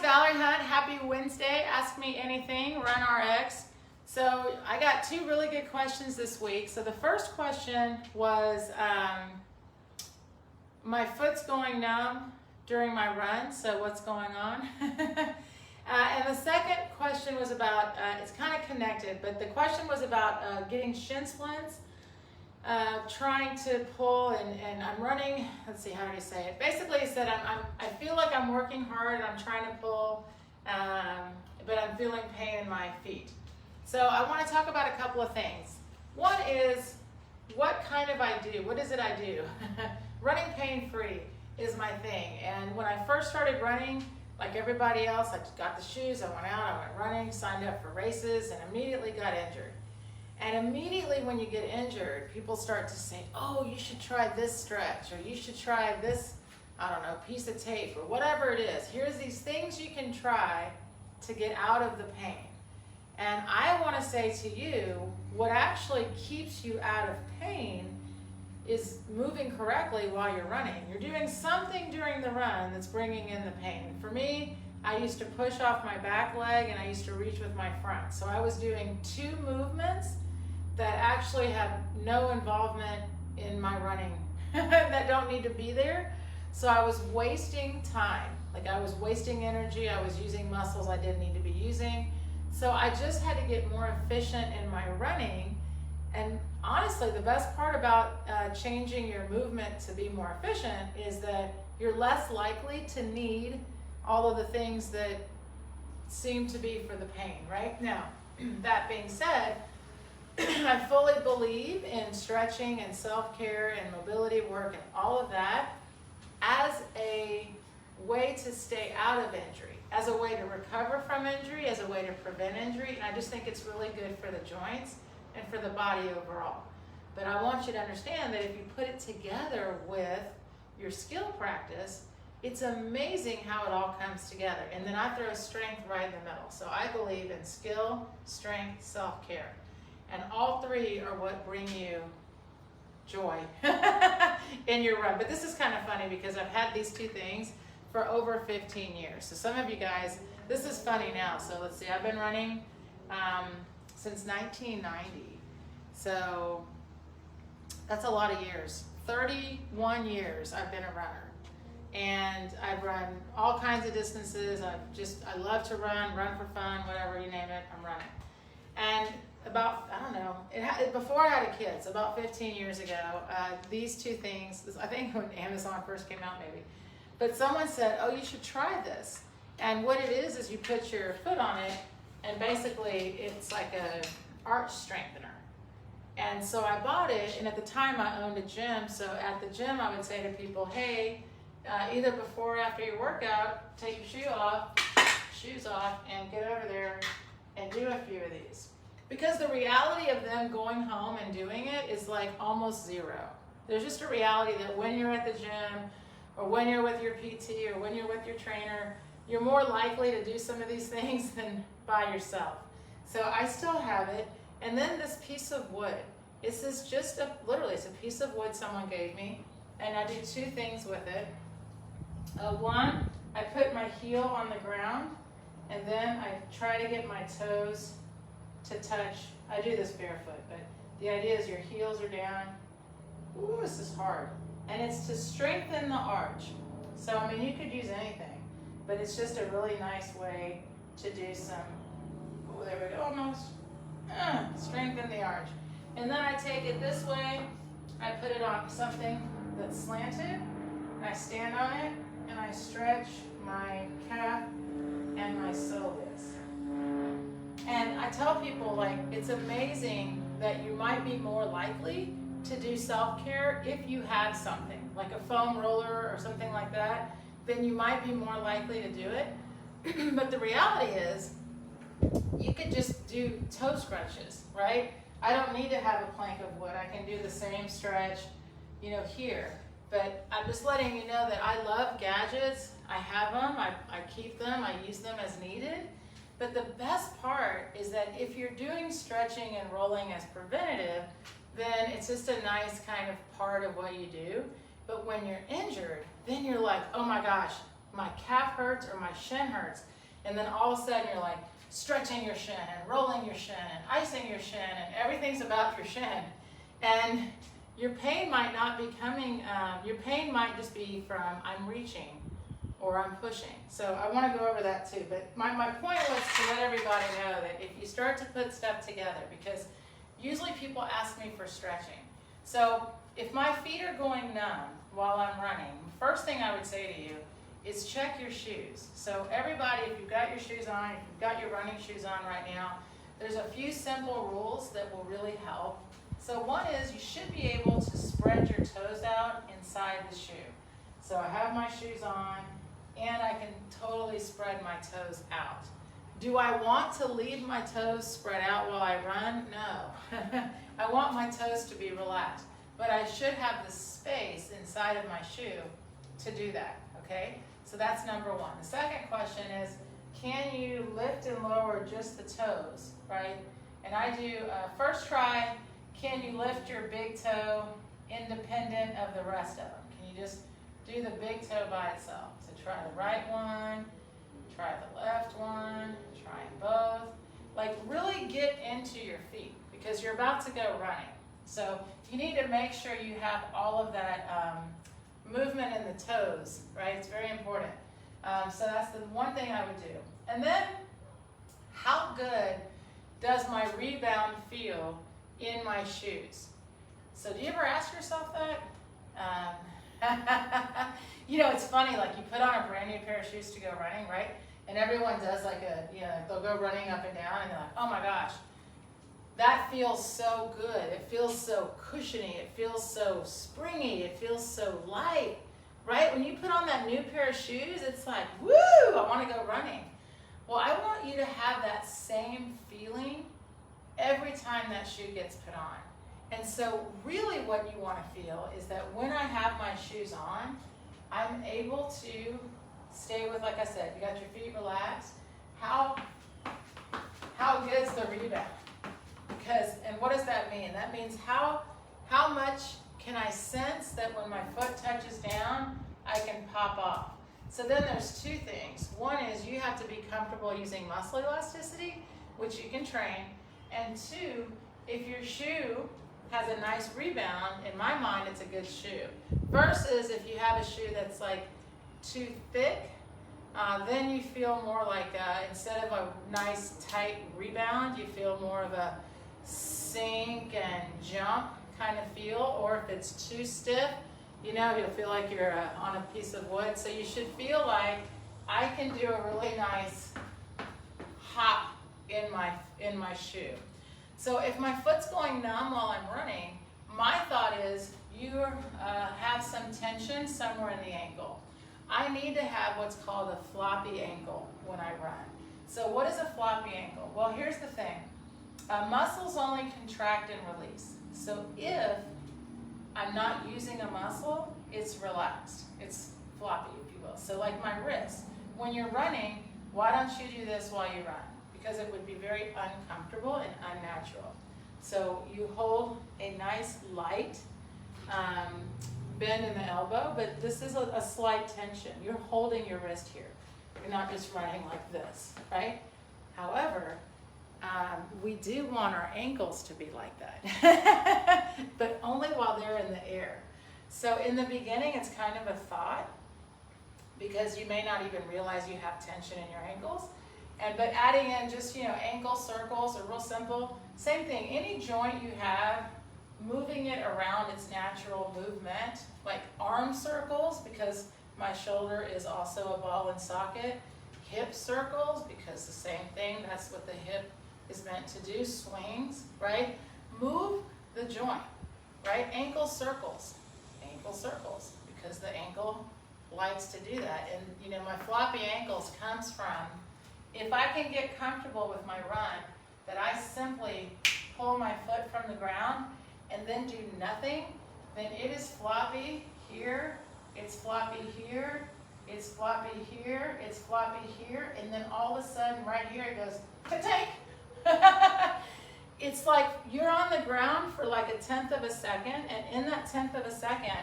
Valerie Hunt. Happy Wednesday. Ask me anything, Run RX. So I got two really good questions this week. So the first question was, my foot's going numb during my run, so what's going on? And the second question was about, it's kind of connected, but the question was about getting shin splints. Trying to pull and I'm running, let's see, how did he say it? Basically he said, I feel like I'm working hard, I'm trying to pull, but I'm feeling pain in my feet. So I want to talk about a couple of things. One is, what kind of I do? What is it I do? Running pain-free is my thing. And when I first started running, like everybody else, I just got the shoes, I went out, I went running, signed up for races, and immediately got injured. And immediately when you get injured, people start to say, oh, you should try this stretch, or you should try this, I don't know, piece of tape, or whatever it is. Here's these things you can try to get out of the pain. And I want to say to you, what actually keeps you out of pain is moving correctly while you're running. You're doing something during the run that's bringing in the pain. For me, I used to push off my back leg and I used to reach with my front. So I was doing two movements that actually have no involvement in my running, that don't need to be there. So I was wasting time. Like I was wasting energy, I was using muscles I didn't need to be using. So I just had to get more efficient in my running. And honestly, the best part about changing your movement to be more efficient is that you're less likely to need all of the things that seem to be for the pain, right? Now, that being said, I fully believe in stretching and self-care and mobility work and all of that as a way to stay out of injury, as a way to recover from injury, as a way to prevent injury. And I just think it's really good for the joints and for the body overall. But I want you to understand that if you put it together with your skill practice, it's amazing how it all comes together. And then I throw strength right in the middle. So I believe in skill, strength, self-care. And all three are what bring you joy in your run. But this is kind of funny because I've had these two things for over 15 years. So some of you guys, this is funny now. So let's see, I've been running since 1990. So that's a lot of years. 31 years I've been a runner. And I've run all kinds of distances. I love to run for fun, whatever you name it, I'm running. And about, I don't know, before I had a kid, so about 15 years ago, these two things, I think when Amazon first came out maybe, but someone said, oh, you should try this. And what it is you put your foot on it, and basically it's like a arch strengthener. And so I bought it, and at the time I owned a gym, so at the gym I would say to people, hey, either before or after your workout, take your shoes off, and get over there and do a few of these. Because the reality of them going home and doing it is like almost zero. There's just a reality that when you're at the gym, or when you're with your PT, or when you're with your trainer, you're more likely to do some of these things than by yourself. So I still have it. And then this piece of wood. This is just literally, it's a piece of wood someone gave me. And I do two things with it. One, I put my heel on the ground, and then I try to get my toes to touch. I do this barefoot, but the idea is your heels are down. Ooh, this is hard. And it's to strengthen the arch. So, I mean, you could use anything, but it's just a really nice way to do some, oh, there we go, almost. Strengthen the arch. And then I take it this way, I put it on something that's slanted, and I stand on it, and I stretch my calf and my soleus. And I tell people, like, it's amazing that you might be more likely to do self-care if you have something, like a foam roller or something like that, then you might be more likely to do it. But the reality is, you could just do toe scrunches, right? I don't need to have a plank of wood. I can do the same stretch, you know, here. But I'm just letting you know that I love gadgets. I have them, I keep them, I use them as needed. But the best part is that if you're doing stretching and rolling as preventative, then it's just a nice kind of part of what you do. But when you're injured, then you're like, oh my gosh, my calf hurts or my shin hurts. And then all of a sudden you're like stretching your shin and rolling your shin and icing your shin and everything's about your shin. And your pain might not be coming, your pain might just be from I'm reaching or I'm pushing. So I want to go over that too. But my point was to let everybody know that if you start to put stuff together, because usually people ask me for stretching. So if my feet are going numb while I'm running, first thing I would say to you is check your shoes. So everybody, if you've got your shoes on, if you've got your running shoes on right now, there's a few simple rules that will really help. So one is you should be able to spread your toes out inside the shoe. So I have my shoes on and I can totally spread my toes out. Do I want to leave my toes spread out while I run? No. I want my toes to be relaxed, but I should have the space inside of my shoe to do that, okay? So that's number one. The second question is, can you lift and lower just the toes, right? And I do, first try, can you lift your big toe independent of the rest of them? Can you just do the big toe by itself? So try the right one, try the left one, try them both. Like really get into your feet because you're about to go running. So you need to make sure you have all of that movement in the toes, right? It's very important. So that's the one thing I would do. And then, how good does my rebound feel in my shoes? So do you ever ask yourself that? You know, it's funny, like you put on a brand new pair of shoes to go running, right? And everyone does like a, you know, they'll go running up and down and they're like, oh my gosh, that feels so good. It feels so cushiony. It feels so springy. It feels so light, right? When you put on that new pair of shoes, it's like, woo, I want to go running. Well, I want you to have that same feeling every time that shoe gets put on. And so really what you want to feel is that when I have my shoes on, I'm able to stay with, like I said, you got your feet relaxed. How good's the rebound? Because, and what does that mean? That means how much can I sense that when my foot touches down, I can pop off. So then there's two things. One is you have to be comfortable using muscle elasticity, which you can train. And two, if your shoe has a nice rebound, in my mind, it's a good shoe. Versus if you have a shoe that's like too thick, then you feel more like, instead of a nice tight rebound, you feel more of a sink and jump kind of feel. Or if it's too stiff, you know, you'll feel like you're on a piece of wood. So you should feel like I can do a really nice hop in my shoe. So if my foot's going numb while I'm running, my thought is you have some tension somewhere in the ankle. I need to have what's called a floppy ankle when I run. So what is a floppy ankle? Well, here's the thing. Muscles only contract and release. So if I'm not using a muscle, it's relaxed. It's floppy, if you will. So like my wrist. When you're running, why don't you do this while you run? Because it would be very uncomfortable and unnatural. So you hold a nice light bend in the elbow, but this is a slight tension. You're holding your wrist here. You're not just running like this, right? However, we do want our ankles to be like that, but only while they're in the air. So in the beginning, it's kind of a thought because you may not even realize you have tension in your ankles. But adding in just, ankle circles are real simple. Same thing, any joint you have, moving it around its natural movement, like arm circles, because my shoulder is also a ball and socket. Hip circles, because the same thing, that's what the hip is meant to do, swings, right? Move the joint, right? Ankle circles, because the ankle likes to do that. And, my floppy ankles comes from, if I can get comfortable with my run, that I simply pull my foot from the ground and then do nothing, then it is floppy here, it's floppy here, it's floppy here, it's floppy here, and then all of a sudden right here it goes, ka-tank! It's like you're on the ground for like a 1/10 of a second, and in that 1/10 of a second,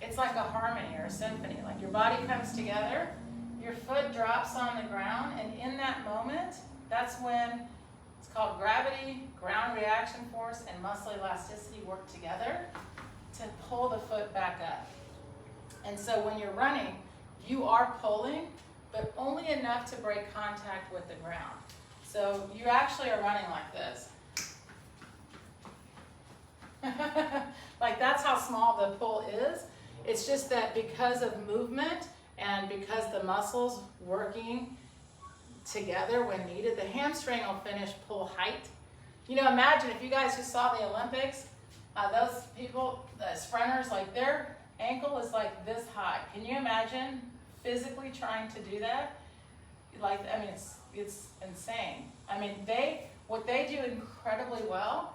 it's like a harmony or a symphony. Like your body comes together, drops on the ground, and in that moment, that's when it's called gravity, ground reaction force, and muscle elasticity work together to pull the foot back up. And so when you're running, you are pulling, but only enough to break contact with the ground. So you actually are running like this. Like that's how small the pull is. It's just that because of movement and because the muscles working together when needed, the hamstring will finish pull height. You know, imagine if you guys just saw the Olympics, those people, the sprinters, like their ankle is like this high. Can you imagine physically trying to do that? Like, I mean, it's insane. I mean, what they do incredibly well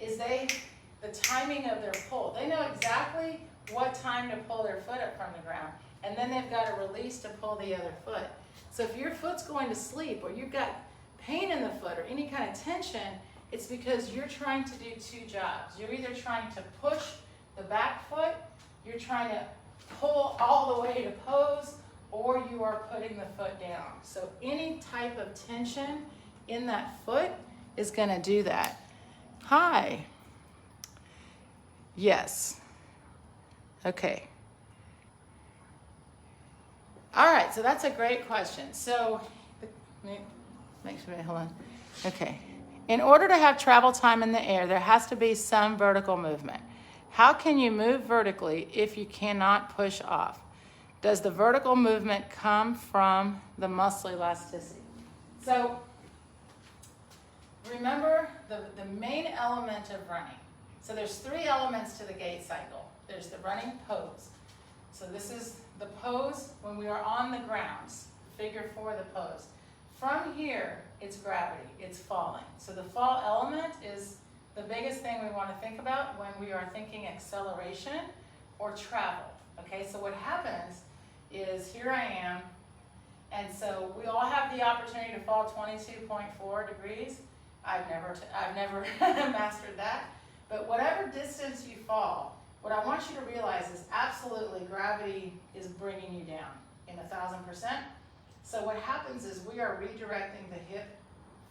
is the timing of their pull. They know exactly what time to pull their foot up from the ground, and then they've got a release to pull the other foot. So if your foot's going to sleep or you've got pain in the foot or any kind of tension, it's because you're trying to do two jobs. You're either trying to push the back foot, you're trying to pull all the way to pose, or you are putting the foot down. So any type of tension in that foot is going to do that. Hi. Yes. Okay. All right, so that's a great question. So, make sure, hold on. Okay. In order to have travel time in the air, there has to be some vertical movement. How can you move vertically if you cannot push off? Does the vertical movement come from the muscle elasticity? So, remember the main element of running. So there's three elements to the gait cycle. There's the running pose. So this is the pose when we are on the ground, figure 4, the pose. From here, it's gravity, it's falling. So the fall element is the biggest thing we want to think about when we are thinking acceleration or travel. Okay, so what happens is here I am, and so we all have the opportunity to fall 22.4 degrees. I've never mastered that. But whatever distance you fall, what I want you to realize is absolutely gravity is bringing you down in 1,000%. So what happens is we are redirecting the hip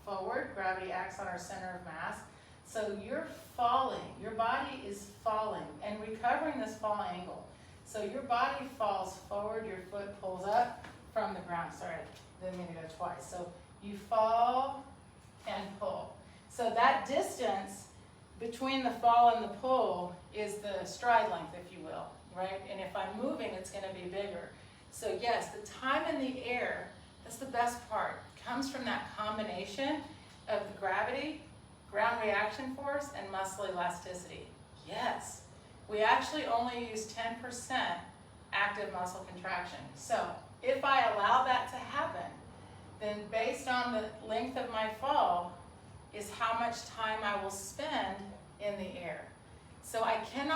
forward. Gravity acts on our center of mass. So you're falling, your body is falling and recovering this fall angle. So your body falls forward, your foot pulls up from the ground. Sorry, I didn't mean to go twice. So you fall and pull. So that distance between the fall and the pull is the stride length, if you will, right? And if I'm moving, it's going to be bigger. So yes, the time in the air, that's the best part, comes from that combination of the gravity, ground reaction force, and muscle elasticity. Yes, we actually only use 10% active muscle contraction. So if I allow that to happen, then based on the length of my fall is how much time I will spend in the air. So I can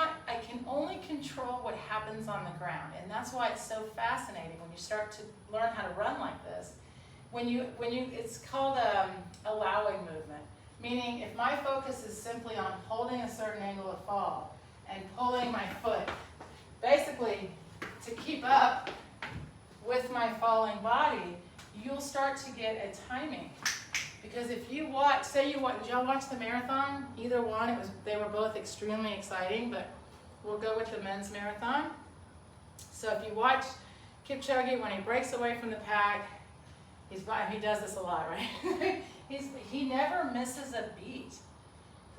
only control what happens on the ground, and that's why it's so fascinating when you start to learn how to run like this. It's called allowing movement, meaning if my focus is simply on holding a certain angle of fall and pulling my foot, basically to keep up with my falling body, you'll start to get a timing. Because if you watch, did y'all watch the marathon? Either one, they were both extremely exciting, but we'll go with the men's marathon. So if you watch Kipchoge, when he breaks away from the pack, he does this a lot, right? he never misses a beat.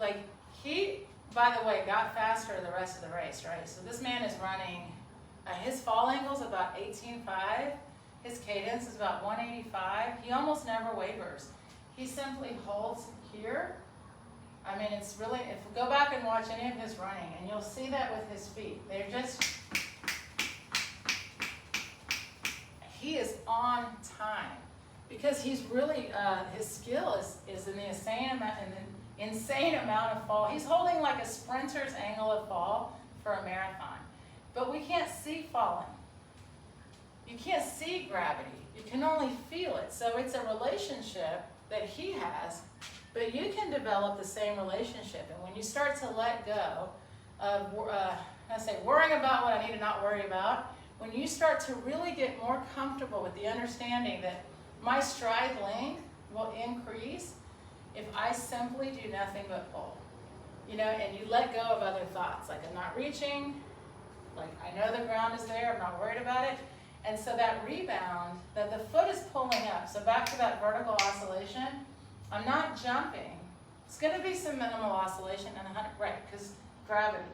Like he, by the way, got faster the rest of the race, right? So this man is running, his fall angle is about 18.5, his cadence is about 185. He almost never wavers. He simply holds here. I mean, it's really, if we go back and watch any of his running, and you'll see that with his feet. They're just, he is on time. Because he's really, his skill is in the insane amount of fall. He's holding like a sprinter's angle of fall for a marathon. But we can't see falling. You can't see gravity. You can only feel it. So it's a relationship that he has, but you can develop the same relationship. And when you start to let go of, worrying about what I need to not worry about, when you start to really get more comfortable with the understanding that my stride length will increase if I simply do nothing but pull. You know, and you let go of other thoughts, like I'm not reaching, like I know the ground is there, I'm not worried about it. And so that rebound, that the foot is pulling up, so back to that vertical oscillation, I'm not jumping. It's gonna be some minimal oscillation and 100, right, because gravity.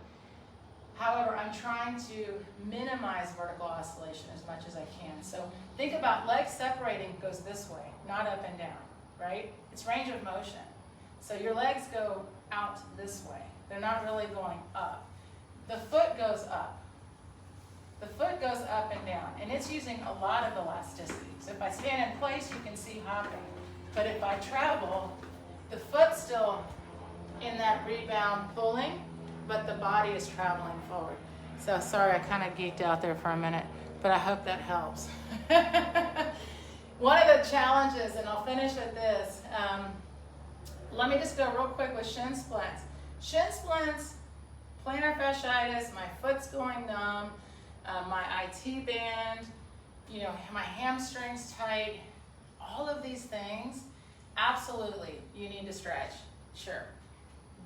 However, I'm trying to minimize vertical oscillation as much as I can. So think about legs separating goes this way, not up and down, right? It's range of motion. So your legs go out this way. They're not really going up. The foot goes up. The foot goes up and down, and it's using a lot of elasticity. So if I stand in place, you can see hopping. But if I travel, the foot's still in that rebound pulling, but the body is traveling forward. So sorry, I kind of geeked out there for a minute, but I hope that helps. One of the challenges, and I'll finish with this, let me just go real quick with shin splints. Shin splints, plantar fasciitis, my foot's going numb, my IT band, you know, my hamstrings tight, all of these things, absolutely, you need to stretch, sure.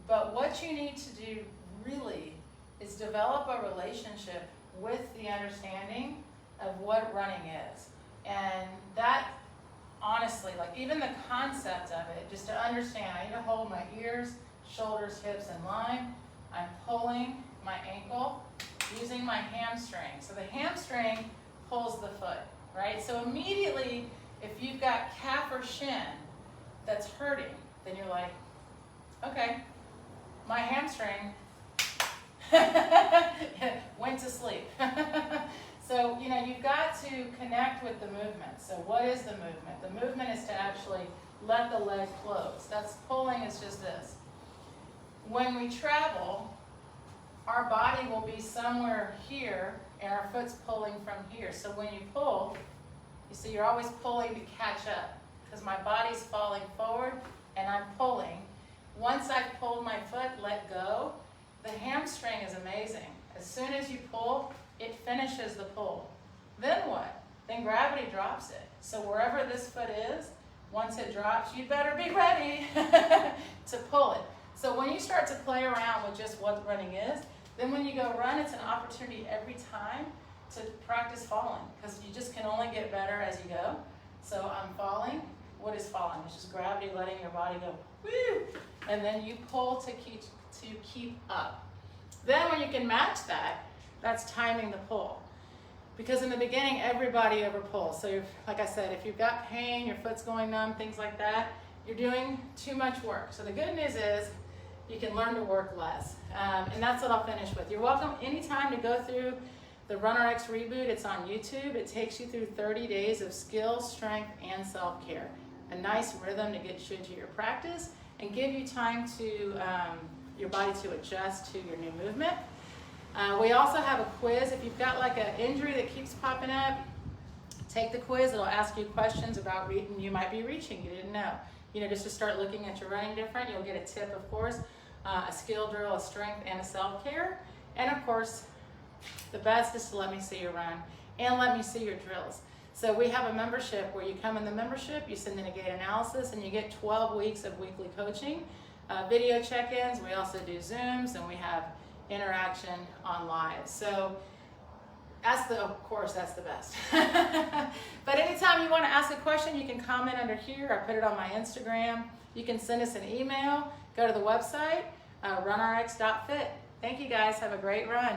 But what you need to do really is develop a relationship with the understanding of what running is. And that, honestly, like even the concept of it, just to understand, I need to hold my ears, shoulders, hips in line. I'm pulling my ankle using my hamstring. So the hamstring pulls the foot, right? So immediately, if you've got calf or shin that's hurting, then you're like, okay, my hamstring went to sleep. So, you know, you've got to connect with the movement. So what is the movement? The movement is to actually let the leg close. That's pulling is just this. When we travel, our body will be somewhere here and our foot's pulling from here. So when you pull, you see you're always pulling to catch up because my body's falling forward and I'm pulling. Once I've pulled my foot, let go, the hamstring is amazing. As soon as you pull, it finishes the pull. Then what? Then gravity drops it. So wherever this foot is, once it drops, you better be ready to pull it. So when you start to play around with just what running is, then when you go run, it's an opportunity every time to practice falling because you just can only get better as you go. So I'm falling. What is falling? It's just gravity letting your body go, woo! And then you pull to keep up. Then when you can match that, that's timing the pull. Because in the beginning, everybody over pulls. So like I said, if you've got pain, your foot's going numb, things like that, you're doing too much work. So the good news is you can learn to work less. And that's what I'll finish with. You're welcome anytime to go through the RunRx Reboot. It's on YouTube. It takes you through 30 days of skill, strength, and self-care. A nice rhythm to get you into your practice and give you time to your body to adjust to your new movement. We also have a quiz. If you've got like an injury that keeps popping up, take the quiz. It'll ask you questions about you might be reaching, you didn't know. You know, just to start looking at your running different. You'll get a tip, of course, a skill drill, a strength, and a self-care. And of course, the best is to let me see your run and let me see your drills. So we have a membership where you come in the membership, you send in a gait analysis, and you get 12 weeks of weekly coaching, video check-ins. We also do Zooms, and we have interaction on live. So of course, that's the best. But anytime you want to ask a question, you can comment under here. I put it on my Instagram. You can send us an email. Go to the website, runrx.fit. Thank you guys. Have a great run.